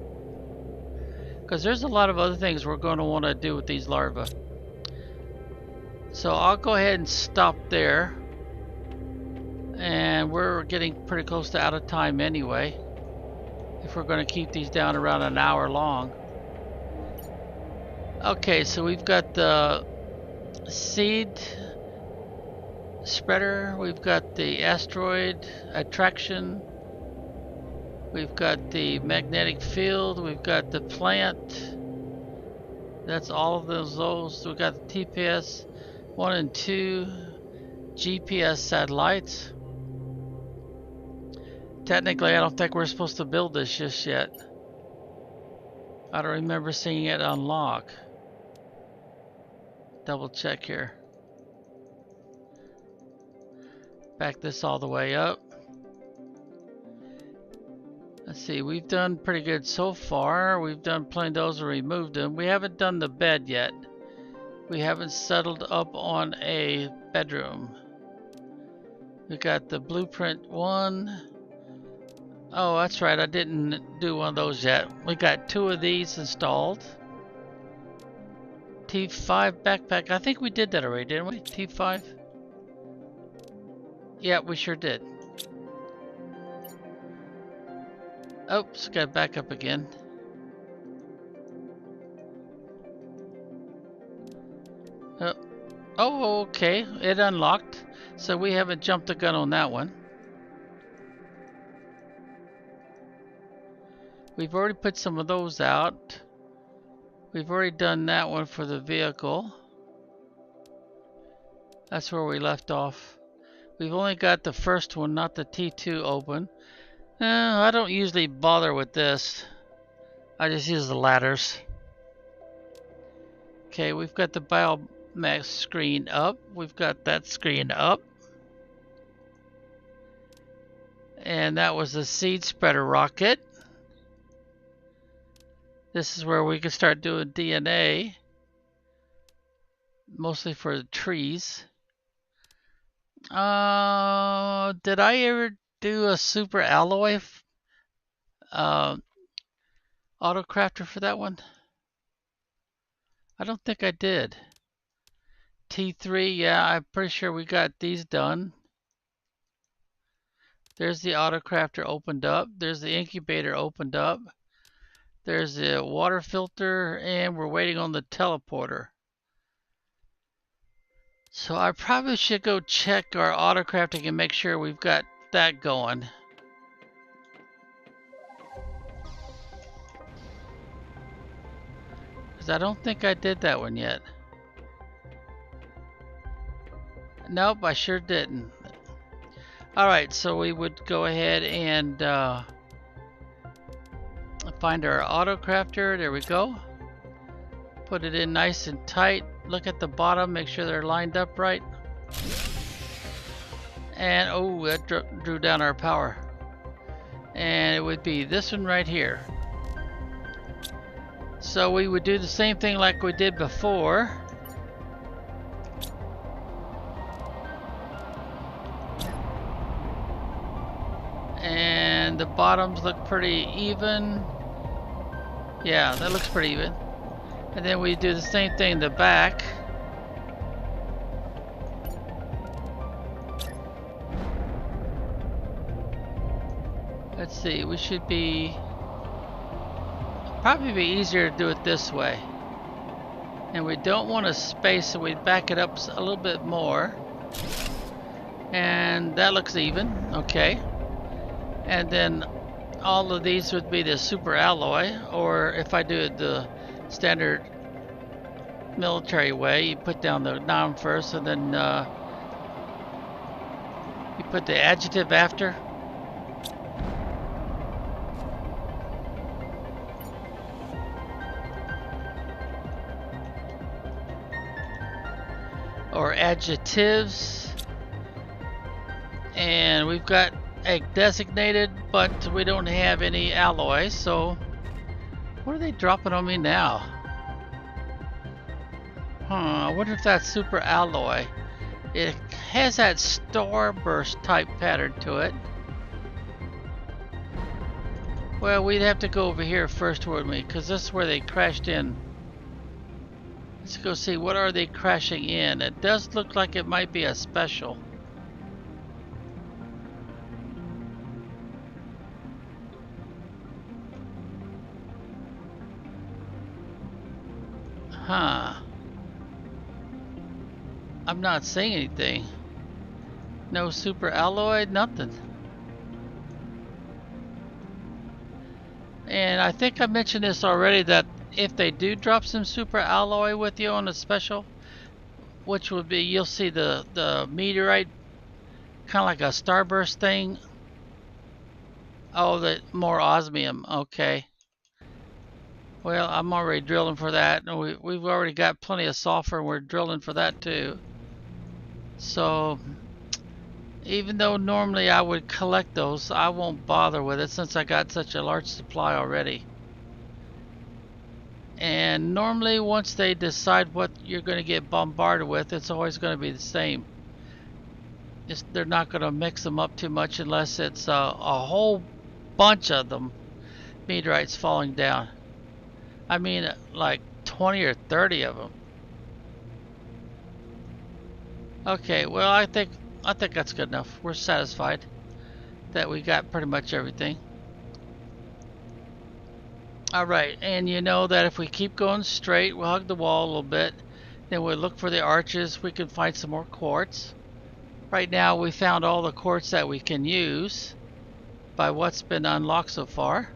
Because there's a lot of other things we're going to want to do with these larvae. So I'll go ahead and stop there. And we're getting pretty close to out of time anyway, if we're going to keep these down around an hour long. Okay, so we've got the seed spreader, we've got the asteroid attraction, we've got the magnetic field, we've got the plant. That's all of those. We've got the TPS 1 and 2, GPS satellites. Technically, I don't think we're supposed to build this just yet. I don't remember seeing it unlock. Double check here. Back this all the way up. Let's see, we've done pretty good so far. We've done plenty of those and removed them. We haven't done the bed yet. We haven't settled up on a bedroom. We got the blueprint 1. Oh, that's right, I didn't do one of those yet. We got 2 of these installed. T5 backpack, I think we did that already, didn't we? T5? Yeah, we sure did. Oops, got back up again. Oh, okay, it unlocked. So we haven't jumped the gun on that one. We've already put some of those out. We've already done that one for the vehicle. That's where we left off. We've only got the first one, not the T2 open. I don't usually bother with this. I just use the ladders. Okay, we've got the biomass screen up. We've got that screen up. And that was the seed spreader rocket. This is where we can start doing DNA, mostly for the trees. Did I ever do a super alloy autocrafter for that one? I don't think I did. T3, yeah, I'm pretty sure we got these done. There's the autocrafter opened up. There's the incubator opened up. There's the water filter, and we're waiting on the teleporter. So I probably should go check our autocrafting and make sure we've got that going. Because I don't think I did that one yet. Nope, I sure didn't. Alright, so we would go ahead and find our autocrafter. There we go. Put it in nice and tight. Look at the bottom, make sure they're lined up right. And oh, that drew down our power. And it would be this one right here. So we would do the same thing like we did before. And the bottoms look pretty even. Yeah, that looks pretty even. And then we do the same thing in the back. Let's see, we should be... Probably be easier to do it this way. And we don't want to space, so we back it up a little bit more. And that looks even, okay. And then all of these would be the super alloy, or if I do it the standard military way, you put down the noun first and then you put the adjective after. Or adjectives. And we've got a designated, but we don't have any alloy, so what are they dropping on me now? I wonder if that's super alloy. It has that starburst type pattern to it. Well, we'd have to go over here first, wouldn't we? Because this is where they crashed in. Let's go see, what are they crashing in? It does look like it might be a special. Huh. I'm not seeing anything. No super alloy, nothing. And I think I mentioned this already, that if they do drop some super alloy with you on a special, which would be, you'll see the meteorite, kind of like a starburst thing. Oh, the more osmium. Okay. Well, I'm already drilling for that, and we've already got plenty of sulfur, and we're drilling for that too. So, even though normally I would collect those, I won't bother with it since I got such a large supply already. And normally once they decide what you're going to get bombarded with, it's always going to be the same. They're not going to mix them up too much unless it's a whole bunch of them, meteorites falling down. I mean, like 20 or 30 of them. Okay, well, I think that's good enough. We're satisfied that we got pretty much everything. Alright, and you know that if we keep going straight, we'll hug the wall a little bit, then we'll look for the arches. We can find some more quartz. Right now we found all the quartz that we can use by what's been unlocked so far.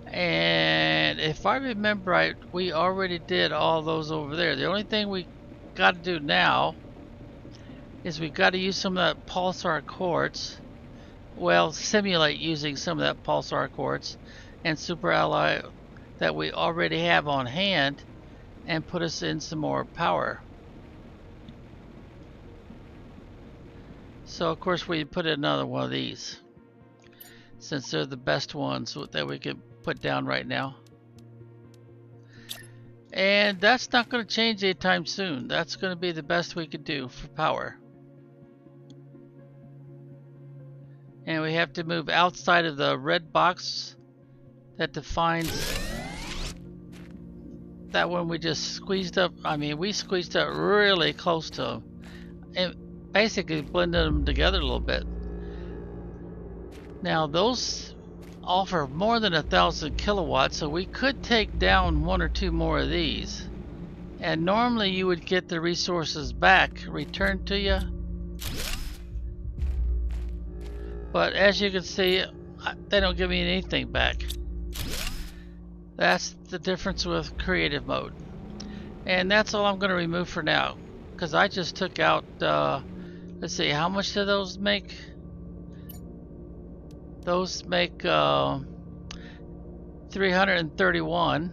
And if I remember right, we already did all those over there. The only thing we got to do now is we got to use some of that pulsar quartz. Well, simulate using some of that pulsar quartz and super alloy that we already have on hand and put us in some more power. So of course we put in another one of these, since they're the best ones that we can put down right now. And that's not going to change anytime soon. That's going to be the best we could do for power. And we have to move outside of the red box that defines that one we just squeezed up. I mean, we squeezed up really close to them and basically blended them together a little bit. Now those offer more than 1,000 kilowatts, so we could take down one or two more of these, and normally you would get the resources back returned to you, but as you can see, they don't give me anything back. That's the difference with creative mode. And that's all I'm going to remove for now, because I just took out let's see, how much do those make? Those make 331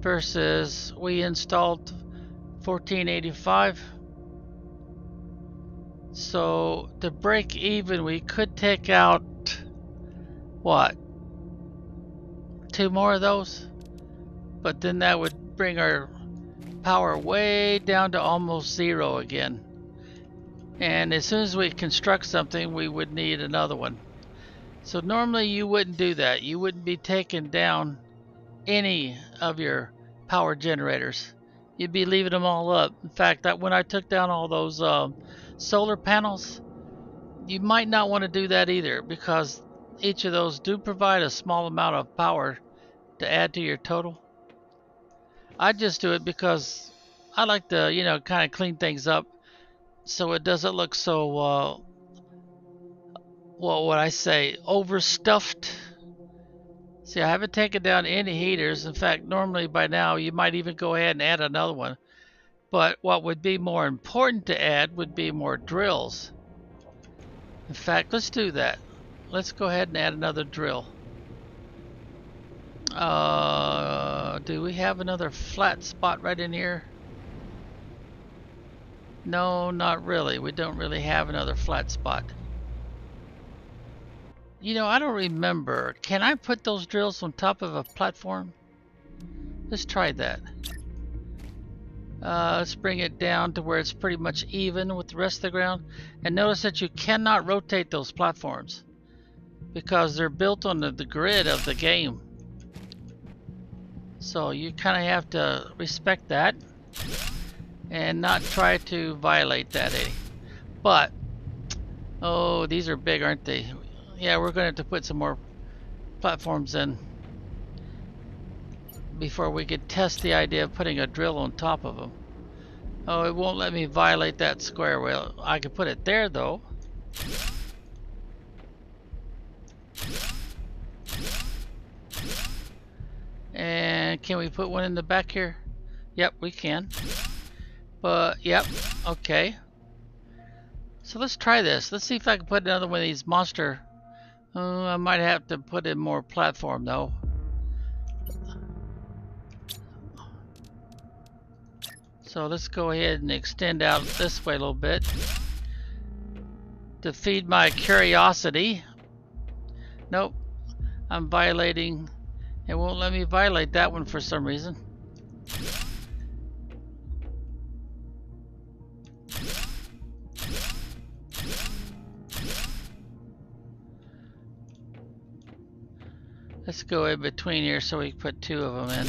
versus we installed 1485. So to break even, we could take out what, 2 more of those, but then that would bring our power way down to almost 0 again. And as soon as we construct something, we would need another one. So normally you wouldn't do that. You wouldn't be taking down any of your power generators. You'd be leaving them all up. In fact, when I took down all those solar panels, you might not want to do that either, because each of those do provide a small amount of power to add to your total. I just do it because I like to, you know, kind of clean things up so it doesn't look so what would I say, overstuffed. See, I haven't taken down any heaters. In fact, normally by now you might even go ahead and add another one. But what would be more important to add would be more drills. In fact, let's do that. Let's go ahead and add another drill. Do we have another flat spot right in here? No, not really. We don't really have another flat spot. You know, I don't remember. Can I put those drills on top of a platform? Let's try that. Let's bring it down to where it's pretty much even with the rest of the ground. And notice that you cannot rotate those platforms because they're built on the grid of the game. So you kind of have to respect that and not try to violate that any. But, oh, these are big, aren't they? Yeah, we're going to have to put some more platforms in before we could test the idea of putting a drill on top of them. Oh, it won't let me violate that square. Well, I could put it there though. And can we put one in the back here? Yep, we can. But, yep, okay. So let's try this. Let's see if I can put another one of these monster. I might have to put in more platform though. So let's go ahead and extend out this way a little bit to feed my curiosity. Nope, I'm violating. It won't let me violate that one for some reason. Let's go in between here so we can put two of them in.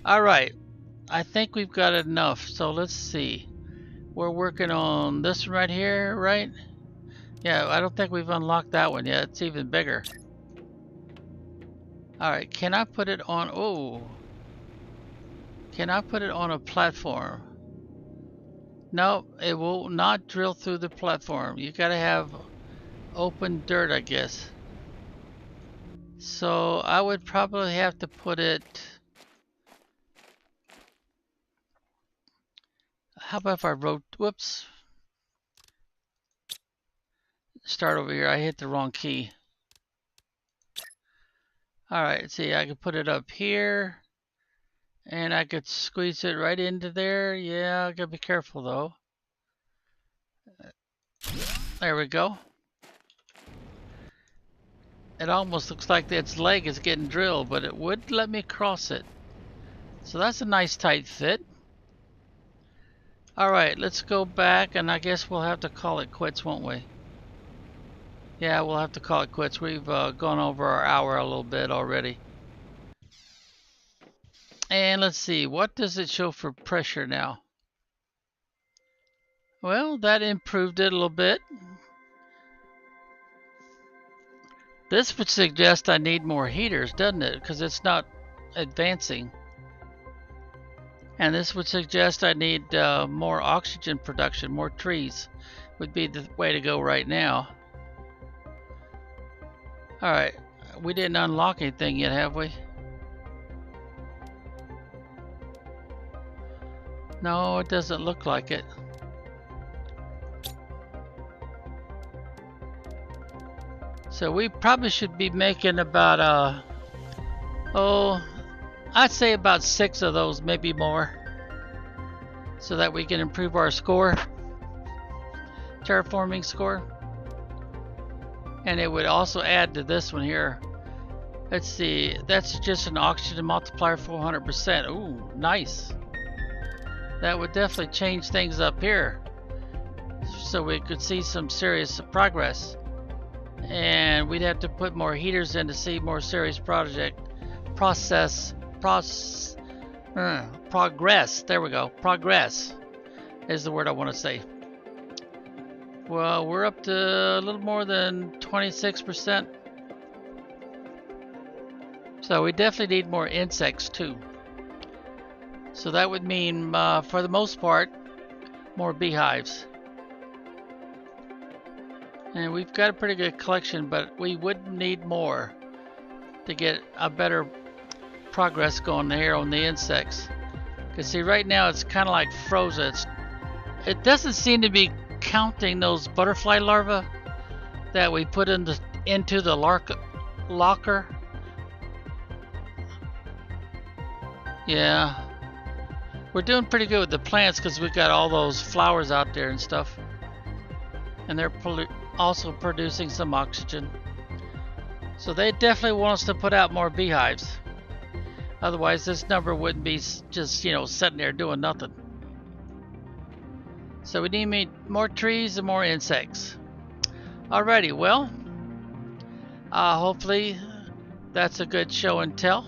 Alright, I think we've got enough, so let's see. We're working on this one right here, right? Yeah, I don't think we've unlocked that one yet. It's even bigger. Alright, can I put it on... Oh! Can I put it on a platform? No, it will not drill through the platform. You gotta have open dirt, I guess. So I would probably have to put it... How about if I wrote... Whoops. Start over here. I hit the wrong key. Alright, see, I could put it up here. And I could squeeze it right into there. Yeah, I gotta be careful though. There we go. It almost looks like its leg is getting drilled, but it would let me cross it. So that's a nice tight fit. Alright, let's go back, and I guess we'll have to call it quits, won't we? Yeah, we'll have to call it quits. We've gone over our hour a little bit already. And let's see, what does it show for pressure now? Well, that improved it a little bit. This would suggest I need more heaters, doesn't it? Because it's not advancing. And this would suggest I need more oxygen production, more trees would be the way to go right now. Alright, we didn't unlock anything yet, have we? No, it doesn't look like it. So we probably should be making about I'd say about 6 of those, maybe more, so that we can improve our score, terraforming score. And it would also add to this one here. Let's see, that's just an oxygen multiplier 400%. Ooh, nice. That would definitely change things up here, so we could see some serious progress. And we'd have to put more heaters in to see more serious progress. There we go. Progress is the word I want to say. Well, we're up to a little more than 26%. So we definitely need more insects too. So that would mean, for the most part, more beehives. And we've got a pretty good collection, but we would need more to get a better progress going here on the insects. Because see, right now it's kind of like frozen. It doesn't seem to be counting those butterfly larvae that we put into the locker. Yeah, we're doing pretty good with the plants because we've got all those flowers out there and stuff. And they're also producing some oxygen. So they definitely want us to put out more beehives. Otherwise this number wouldn't be just, sitting there doing nothing. So we need more trees and more insects. Alrighty, well, hopefully that's a good show and tell.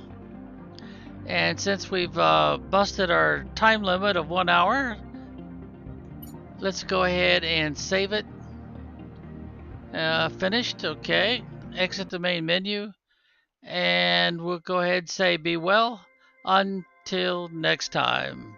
And since we've busted our time limit of 1 hour, let's go ahead and save it. Finished, okay. Exit the main menu. And we'll go ahead and say be well until next time.